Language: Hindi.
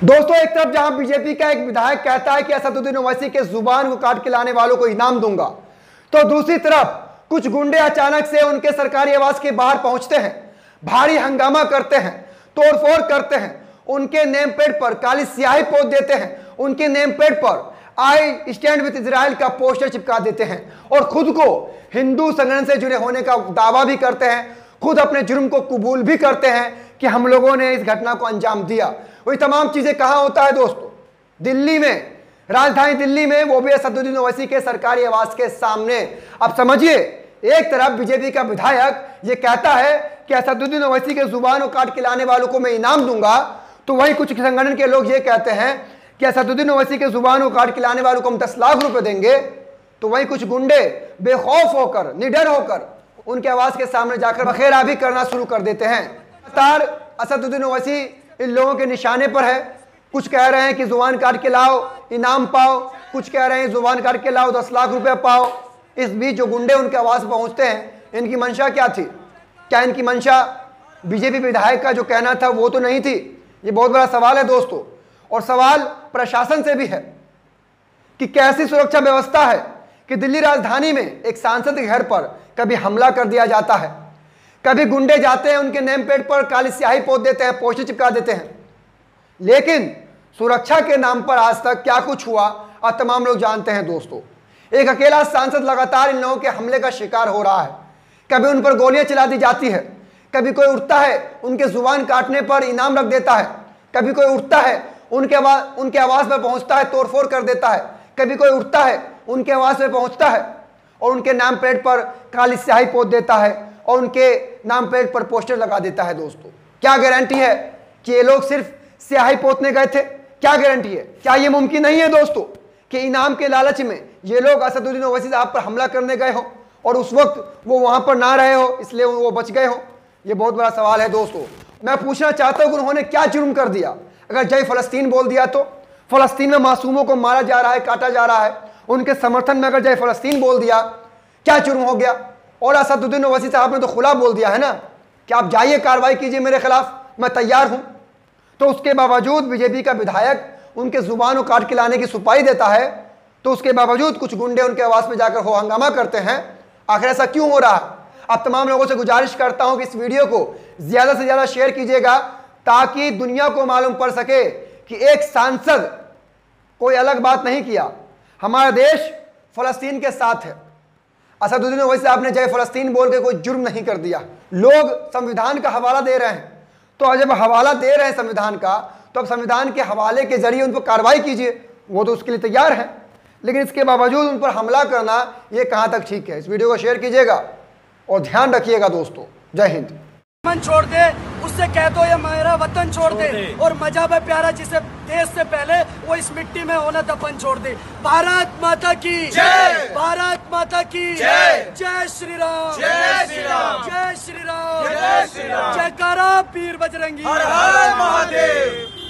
दोस्तों, एक तरफ जहां बीजेपी का एक विधायक कहता है कि असदुद्दीन ओवैसी के जुबान को काट के लाने वालों को इनाम दूंगा, तो दूसरी तरफ कुछ गुंडे अचानक से उनके सरकारी आवास के बाहर पहुंचते हैं, भारी हंगामा करते हैं, तोड़फोड़ करते हैं, उनके नेम प्लेट पर काली स्याही पोत देते हैं, उनके नेम प्लेट पर आई स्टैंड विद इजराइल का पोस्टर चिपका देते हैं और खुद को हिंदू संगठन से जुड़े होने का दावा भी करते हैं, खुद अपने जुर्म को कबूल भी करते हैं कि हम लोगों ने इस घटना को अंजाम दिया। वही तमाम चीजें कहां होता है दोस्तों? दिल्ली में, राजधानी दिल्ली में, वो भी असदुद्दीन ओवैसी के सरकारी आवास के सामने। अब समझिए, एक तरफ बीजेपी का विधायक ये कहता है कि असदुद्दीन ओवैसी के जुबान को काट के लाने वालों को मैं इनाम दूंगा, तो वहीं कुछ संगठन के लोग ये कहते हैं कि असदुद्दीन ओवैसी के जुबान को काट के लाने वालों को हम 10 लाख रुपए देंगे। तो वहीं कुछ गुंडे बेखौफ होकर, निडर होकर उनके आवास के सामने जाकर बखेरा भी करना शुरू कर देते हैं। लगातार असदुद्दीन ओवैसी इन लोगों के निशाने पर है। कुछ कह रहे हैं कि जुबान काट के लाओ, इनाम पाओ, कुछ कह रहे हैं जुबान काट के लाओ, 10 लाख रुपए पाओ। इस बीच जो गुंडे उनके आवास पहुंचते हैं, इनकी मंशा क्या थी? क्या इनकी मंशा बीजेपी विधायक का जो कहना था वो तो नहीं थी? ये बहुत बड़ा सवाल है दोस्तों। और सवाल प्रशासन से भी है कि कैसी सुरक्षा व्यवस्था है कि दिल्ली राजधानी में एक सांसद के घर पर कभी हमला कर दिया जाता है, कभी गुंडे जाते हैं, उनके नेम प्लेट पर काली स्याही पोत देते हैं, पोस्टर चिपका देते हैं। लेकिन सुरक्षा के नाम पर आज तक क्या कुछ हुआ आप तमाम लोग जानते हैं दोस्तों। एक अकेला सांसद लगातार इन लोगों के हमले का शिकार हो रहा है। कभी उन पर गोलियां चला दी जाती है, कभी कोई उठता है उनके जुबान काटने पर इनाम रख देता है, कभी कोई उठता है उनके आवास पर पहुंचता है, तोड़फोड़ कर देता है, कभी कोई उठता है उनके आवास पर पहुंचता है और उनके नाम प्लेट पर काली स्याही पोत देता है और उनके नाम प्लेट पर पोस्टर लगा देता है। दोस्तों, क्या गारंटी है कि ये लोग सिर्फ स्याही पोतने गए थे? क्या गारंटी है? क्या ये मुमकिन नहीं है दोस्तों कि इनाम के लालच में ये लोग असदुद्दीन ओवैसी साहब पर हमला करने गए हो और उस वक्त वो वहां पर ना रहे हो, इसलिए वो बच गए हो? ये बहुत बड़ा सवाल है दोस्तों। मैं पूछना चाहता हूं कि उन्होंने क्या जुर्म कर दिया? अगर जय फलस्तीन बोल दिया तो फलस्तीन में मासूमों को मारा जा रहा है, काटा जा रहा है, उनके समर्थन में अगर जय फलस्तीन बोल दिया, क्या जुर्म हो गया? और असदुद्दीन ओवैसी साहब ने तो खुला बोल दिया है ना कि आप जाइए, कार्रवाई कीजिए मेरे खिलाफ, मैं तैयार हूं। तो उसके बावजूद बीजेपी का विधायक उनके जुबान को काट के लाने की सुपारी देता है, तो उसके बावजूद कुछ गुंडे उनके आवास में जाकर हो हंगामा करते हैं। आखिर ऐसा क्यों हो रहा है? आप तमाम लोगों से गुजारिश करता हूं कि इस वीडियो को ज्यादा से ज्यादा शेयर कीजिएगा ताकि दुनिया को मालूम पड़ सके कि एक सांसद कोई अलग बात नहीं किया, हमारा देश फलस्तीन के साथ है। असदुद्दीन ओवैसी साहब ने जय फलस्तीन बोल के कोई जुर्म नहीं कर दिया। लोग संविधान का हवाला दे रहे हैं, तो जब हवाला दे रहे हैं संविधान का, तो अब संविधान के हवाले के जरिए उन पर कार्रवाई कीजिए, वो तो उसके लिए तैयार है। लेकिन इसके बावजूद उन पर हमला करना ये कहां तक ठीक है? इस वीडियो को शेयर कीजिएगा और ध्यान रखिएगा दोस्तों। जय हिंद। मन छोड़ दे, उससे कह दो ये मेरा वतन छोड़ दे, और मजहब है प्यारा जिसे देश से पहले वो इस मिट्टी में होना दफन छोड़ दे। भारत माता की जय, भारत माता की जय, जय श्री राम, जय श्री राम, जय श्री राम, जय श्री राम, जयकारा पीर बजरंगी, हर हर महादेव।